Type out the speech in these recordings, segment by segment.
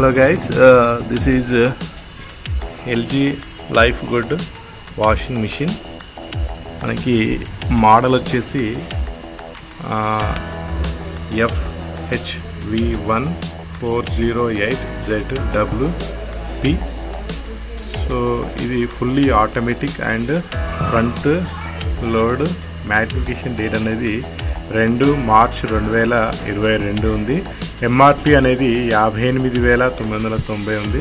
Hello guys, this is LG Life Good washing machine. మనకి model వచ్చేసి FHV1408ZWP. So ఇది fully automatic and front load. Magnification date అనేది 2 March 2022 ఉంది. MRP అనేది 58,990 ఉంది.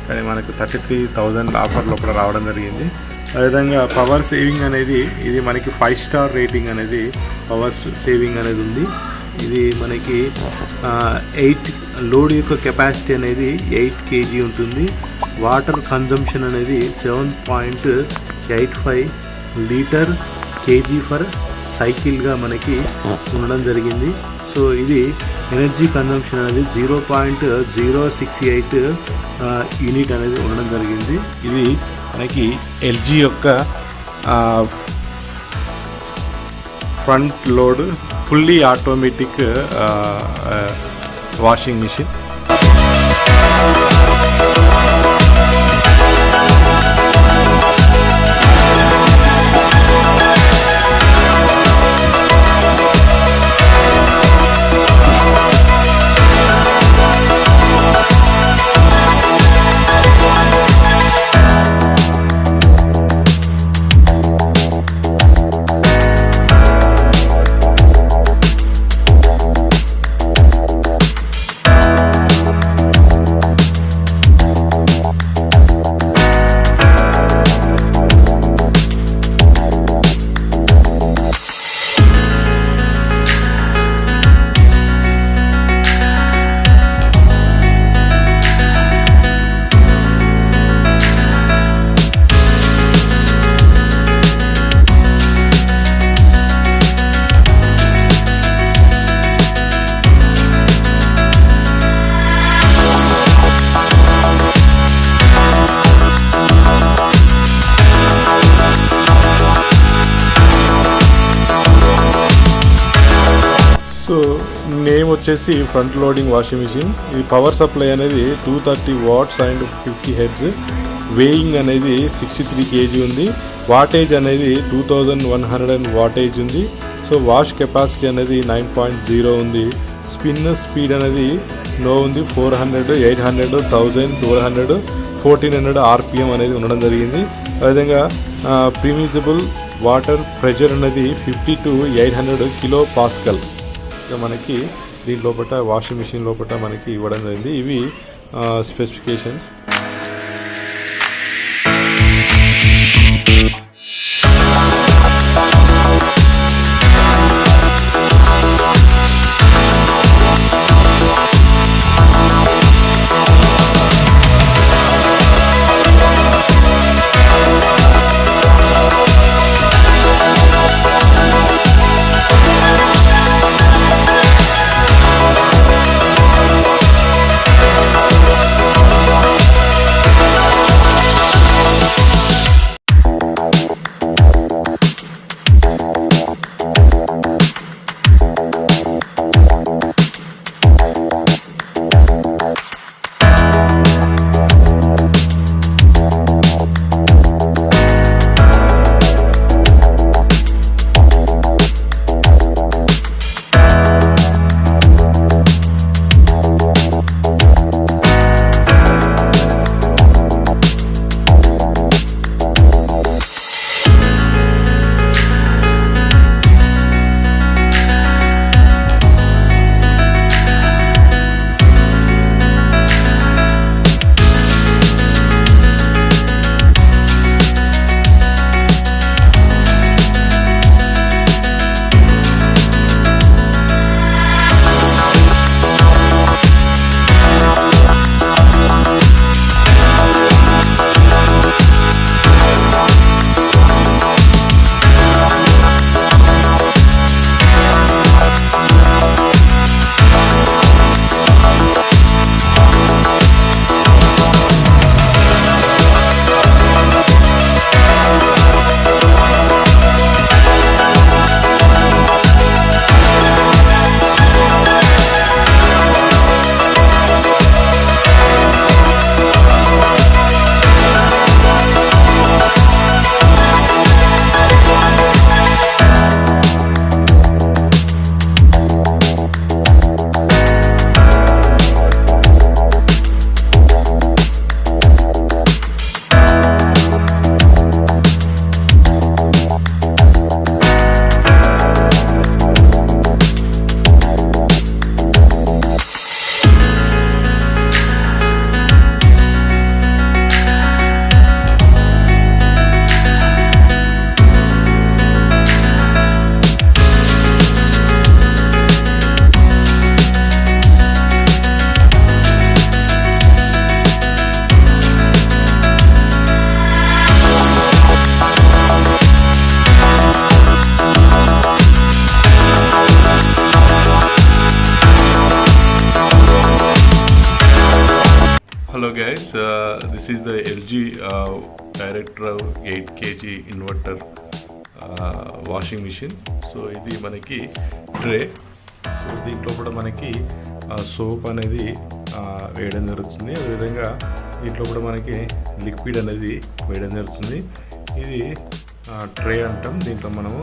కానీ మనకు 33,000 ఆఫర్లో కూడా రావడం జరిగింది. అదేవిధంగా పవర్ సేవింగ్ అనేది ఇది మనకి 5 స్టార్ రేటింగ్ అనేది పవర్ సేవింగ్ అనేది ఉంది. ఇది మనకి 8 లోడ్ యొక్క కెపాసిటీ అనేది 8 kg ఉంటుంది. వాటర్ కన్జంప్షన్ అనేది 7.85 లీటర్ kg ఫర్ సైకిల్గా మనకి ఉండడం జరిగింది. సో ఇది ఎనర్జీ కన్జంప్షన్ అనేది 0.068 యూనిట్ అనేది ఉండడం జరిగింది. ఇది మనకి ఎల్జీ యొక్క front load fully automatic washing machine. So name వచ్చేసి ఫ్రంట్ లోడింగ్ వాషింగ్ మిషన్. ఇది పవర్ సప్లై అనేది 230 వాట్స్ అండ్ 50 హెర్ట్జ్. వేయింగ్ అనేది 63 kg ఉంది. వాటేజ్ అనేది 2100 వాటేజ్ ఉంది. సో వాష్ కెపాసిటీ అనేది 9.0 ఉంది. స్పిన్ స్పీడ్ అనేది లో ఉంది. 400, 800, 1000, 1200, 1400 RPM అనేది ఉండడం జరిగింది. అదేవిధంగా ప్రీమిజబుల్ వాటర్ ప్రెషర్ అనేది 50 to 800 కిలో పాస్కల్ మనకి దీని లోపల వాషింగ్ మిషన్ లోపల మనకి ఇవ్వడం జరిగింది. ఇవి specifications. Hello guys, this is the LG Director 8 kg inverter washing machine. So ఇది మనకి ట్రే. సో దీంట్లో కూడా మనకి సోప్ అనేది వేయడం జరుగుతుంది. అదేవిధంగా దీంట్లో కూడా మనకి లిక్విడ్ అనేది వేయడం జరుగుతుంది. ఇది ట్రే అంటాం. దీంట్లో మనము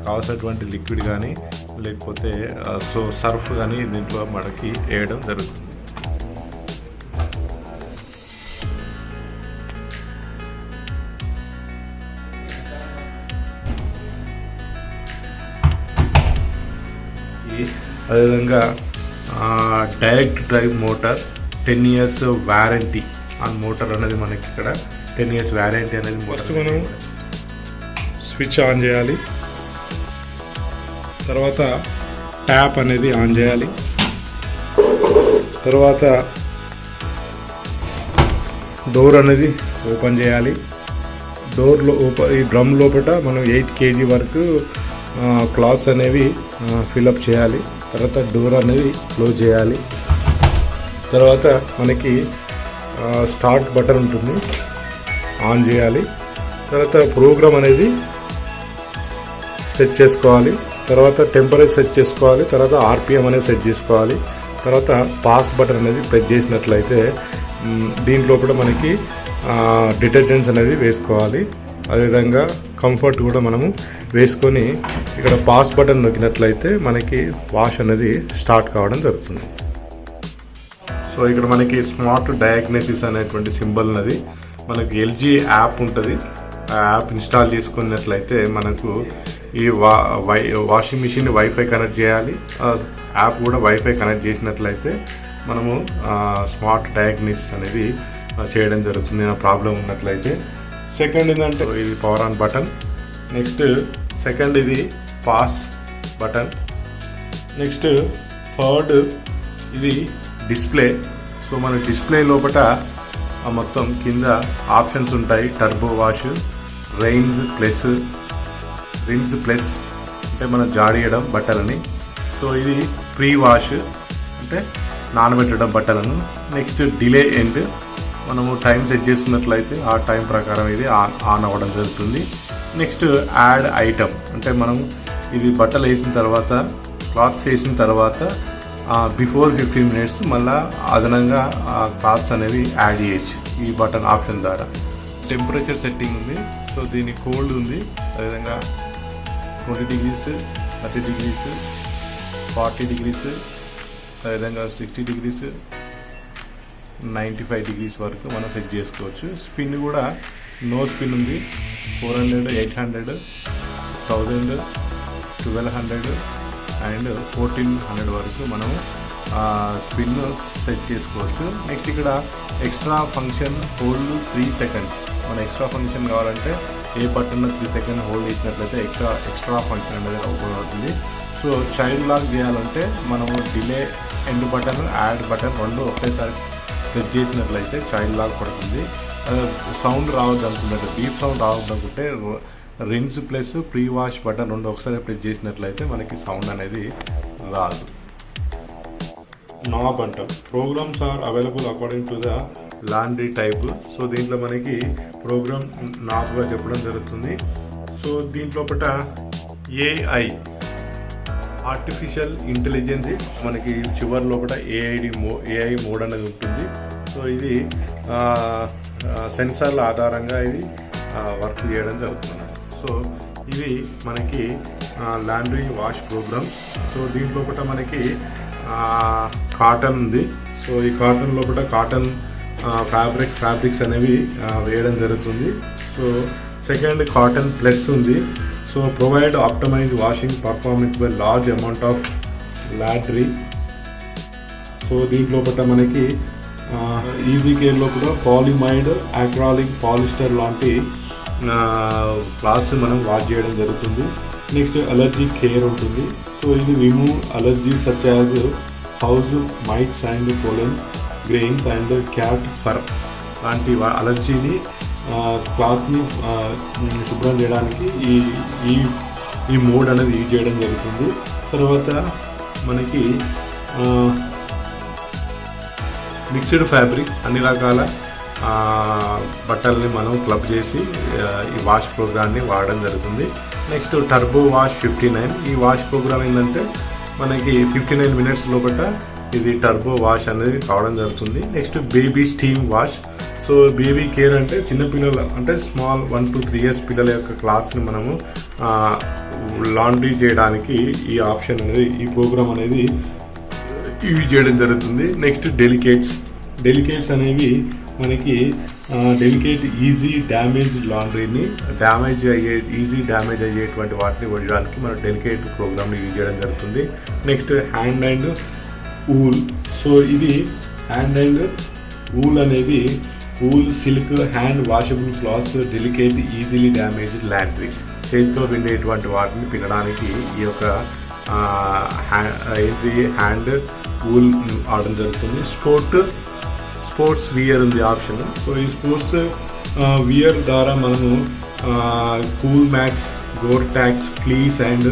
కావాల్సినటువంటి లిక్విడ్ కానీ లేకపోతే సర్ఫ్ కానీ దీంట్లో మనకి వేయడం జరుగుతుంది. అదేవిధంగా direct drive motor 10 years warranty on motor అనేది మనకి ఇక్కడ 10 years వారంటీ అనేది ఫస్ట్ మనం స్విచ్ ఆన్ చేయాలి. తర్వాత ట్యాప్ అనేది ఆన్ చేయాలి. తర్వాత డోర్ అనేది ఓపెన్ చేయాలి. డోర్లో ఈ డ్రమ్ లోపల మనం 8 kg వరకు క్లాత్స్ అనేవి ఫిల్అప్ చేయాలి. తర్వాత డోర్ అనేది క్లోజ్ చేయాలి. తర్వాత మనకి స్టార్ట్ బటన్ ఉంటుంది, ఆన్ చేయాలి. తర్వాత ప్రోగ్రామ్ అనేది సెట్ చేసుకోవాలి. తర్వాత టెంపరేచర్ సెట్ చేసుకోవాలి. తర్వాత ఆర్పిఎం అనేది సెట్ చేసుకోవాలి. తర్వాత పాస్ బటన్ అనేది ప్రెస్ చేసినట్లయితే దీంట్లో కూడా మనకి డిటర్జెంట్స్ అనేది వేసుకోవాలి. అదేవిధంగా కంఫర్ట్ కూడా మనము వేసుకొని ఇక్కడ పాస్ బటన్ నొక్కినట్లయితే మనకి వాష్ అనేది స్టార్ట్ కావడం జరుగుతుంది. సో ఇక్కడ మనకి స్మార్ట్ డయాగ్నోసిస్ అనేటువంటి సింబల్ ఉన్నది. మనకి ఎల్జీ యాప్ ఉంటుంది. ఆ యాప్ ఇన్స్టాల్ చేసుకున్నట్లయితే మనకు ఈ వాషింగ్ మిషన్ వైఫై కనెక్ట్ చేయాలి. యాప్ కూడా వైఫై కనెక్ట్ చేసినట్లయితే మనము స్మార్ట్ డయాగ్నోసిస్ అనేది చేయడం జరుగుతుంది. ఏమైనా ప్రాబ్లం ఉన్నట్లయితే. సెకండ్ ఏంటంటే ఇది power on button. Next second ఇది పాస్ బటన్. నెక్స్ట్ థర్డ్ ఇది డిస్ప్లే. సో మన డిస్ప్లే లోపల మొత్తం కింద ఆప్షన్స్ ఉంటాయి. టర్బో వాష్, రిన్స్ ప్లస్ అంటే మనం జాడియడం బట్టలని. సో ఇది ప్రీ వాష్ అంటే నానబెట్టడం బట్టలను. నెక్స్ట్ డిలే ఎండ్, మనము టైం సెట్ చేస్తున్నట్లయితే ఆ టైం ప్రకారం ఇది ఆన్ అవ్వడం జరుగుతుంది. నెక్స్ట్ యాడ్ ఐటమ్ అంటే మనం ఇది బట్టలు వేసిన తర్వాత క్లాత్స్ వేసిన తర్వాత బిఫోర్ 15 minutes మళ్ళీ అదనంగా క్లాత్స్ అనేవి యాడ్ చేయొచ్చు ఈ బటన్ ఆప్షన్ ద్వారా. టెంపరేచర్ సెట్టింగ్ ఉంది. సో దీని కోల్డ్ ఉంది. అదేవిధంగా 20 degrees, 30 degrees, 40 degrees, అదేవిధంగా 60 degrees, 95 degrees వరకు మనం సెట్ చేసుకోవచ్చు. స్పిన్ కూడా నో స్పిన్ ఉంది. 400, 800, 1000, 1200 అండ్ 1400 వరకు మనం స్పిన్ సెట్ చేసుకోవచ్చు. నెక్స్ట్ ఇక్కడ ఎక్స్ట్రా ఫంక్షన్ హోల్డ్ 3 seconds. మన ఎక్స్ట్రా ఫంక్షన్ కావాలంటే ఏ బటన్ 3 seconds హోల్డ్ చేసినట్లయితే ఎక్స్ట్రా ఫంక్షన్ అనేది ఓపెన్ అవుతుంది. సో చైల్డ్ లాక్ చేయాలంటే మనము delay end button, add button రెండు ఒకేసారి ప్రెస్ చేసినట్లయితే చైల్డ్ లాక్ పడుతుంది. సౌండ్ రావద్దు అనుకుంటే, డీప్ సౌండ్ రావద్దు అనుకుంటే rinse plus pre wash button రెండు ఒకసారి ప్రెస్ చేసినట్లయితే మనకి సౌండ్ అనేది రాదు. నాబ్ అంటాం. Programmes are available according to the laundry type. So దీంట్లో మనకి ప్రోగ్రామ్ నాబ్గా చెప్పడం జరుగుతుంది. సో దీంట్లోపట ఏఐ ఆర్టిఫిషియల్ ఇంటెలిజెన్స్ మనకి చివరి లోపల ఏఐ మోడ్ అనేది ఉంటుంది. సో ఇది సెన్సార్ల ఆధారంగా ఇది వర్క్ చేయడం జరుగుతుంది. సో ఇది మనకి లాండ్రీ వాష్ ప్రోగ్రామ్. సో దీంట్లోపట మనకి కాటన్ ఉంది. సో ఈ కాటన్ లోపల కాటన్ ఫ్యాబ్రిక్స్ అనేవి వేయడం జరుగుతుంది. సో సెకండ్ కాటన్ ప్లస్ ఉంది. So provide optimise washing performance by large amount of laundry. So దీంట్లోపట మనకి ఈజీ కేర్లో కూడా పాలిమైడ్, అక్రాలిక్, పాలిస్టర్ లాంటి క్లాత్స్ మనం వాష్ చేయడం జరుగుతుంది. నెక్స్ట్ అలర్జీ కేర్ ఉంటుంది. సో ఇది remove allergy such as house mites and pollen grains and cat fur లాంటి అలర్జీని క్లాత్స్ని శుభ్రం చేయడానికి ఈ మోడ్ అనేది యూజ్ చేయడం జరుగుతుంది. తర్వాత మనకి మిక్స్డ్ ఫ్యాబ్రిక్, అన్ని రకాల బట్టల్ని మనం క్లబ్ చేసి ఈ వాష్ ప్రోగ్రామ్ని వాడడం జరుగుతుంది. Next turbo wash 59. ఈ వాష్ ప్రోగ్రామ్ ఏంటంటే మనకి 59 మినిట్స్ లోపల ఇది టర్బో వాష్ అనేది కావడం జరుగుతుంది. Next baby steam wash. So baby care అంటే చిన్నపిల్లల అంటే స్మాల్ 1 to 3 years పిల్లల యొక్క క్లాస్ని మనము లాండ్రీ చేయడానికి ఈ ఆప్షన్ అనేది, ఈ ప్రోగ్రామ్ అనేది యూజ్ చేయడం జరుగుతుంది. నెక్స్ట్ డెలికేట్స్ అనేవి మనకి డెలికేట్ ఈజీ డ్యామేజ్ లాండ్రీని ఈజీ డ్యామేజ్ అయ్యేటువంటి వాటిని వడడానికి మనం డెలికేట్ ప్రోగ్రామ్ని యూజ్ చేయడం జరుగుతుంది. Next hand and wool. So ఇది హ్యాండ్ అండ్ ఊల్ అనేది wool, silk, hand washable clothes, delicate easily damaged laundry, చేతితో పిండేటువంటి వాటిని పిండడానికి ఈ యొక్క హ్యాండ్ ఊల్ ఆడడం జరుగుతుంది. స్పోర్ట్స్ వియర్ ఉంది ఆప్షన్. సో ఈ స్పోర్ట్స్ వియర్ ద్వారా మనము Coolmax, Goretex, fleece and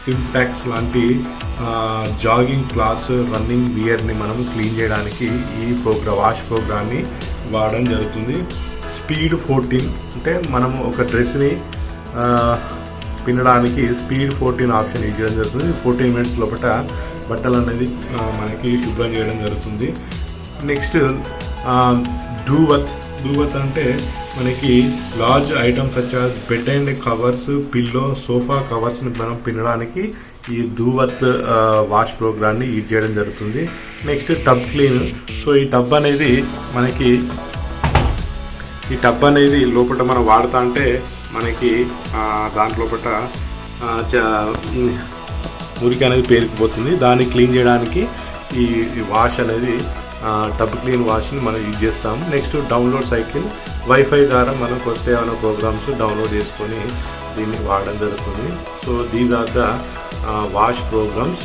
Sympatex లాంటి జాగింగ్ క్లాత్స్, రన్నింగ్ వియర్ని మనం క్లీన్ చేయడానికి ఈ వాష్ ప్రోగ్రామ్ని వాడడం జరుగుతుంది. స్పీడ్ 14 అంటే మనము ఒక డ్రెస్ని పిండడానికి స్పీడ్ 14 ఆప్షన్ యూజ్ చేయడం జరుగుతుంది. 14 మినిట్స్ లోపల బట్టలు అనేది మనకి శుభ్రం చేయడం జరుగుతుంది. నెక్స్ట్ డూవత్ అంటే మనకి large items such as bed and covers, pillow, sofa కవర్స్ని మనం పిండడానికి ఈ డూవత్ వాష్ ప్రోగ్రామ్ని యూజ్ చేయడం జరుగుతుంది. Next tub clean. సో ఈ టబ్ అనేది లోపల మనం వాడుతా అంటే మనకి దాంట్లోపట మురికి అనేది పేరుకుపోతుంది. దాన్ని క్లీన్ చేయడానికి ఈ వాష్ అనేది టబ్ క్లీన్ వాష్ని మనం యూజ్ చేస్తాము. Next download cycle. వైఫై ద్వారా మనం కొత్త ఏమైనా ప్రోగ్రామ్స్ డౌన్లోడ్ చేసుకొని దీన్ని వాడడం జరుగుతుంది. So these are the wash programmes.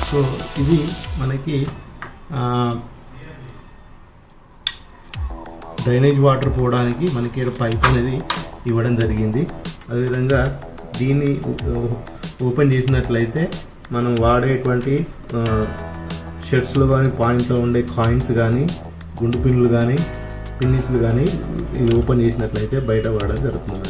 So ఇది మనకి డ్రైనేజ్ వాటర్ పోవడానికి మనకి పైప్ అనేది ఇవ్వడం జరిగింది. అదేవిధంగా దీన్ని ఓపెన్ చేసినట్లయితే మనం వాడేటువంటి షర్ట్స్లో కానీ పాయింట్లో ఉండే కాయిన్స్ కానీ, గుండు పిన్నులు కానీ, పిన్నిస్లు కానీ ఇది ఓపెన్ చేసినట్లయితే బయట వాడడం జరుగుతుంది.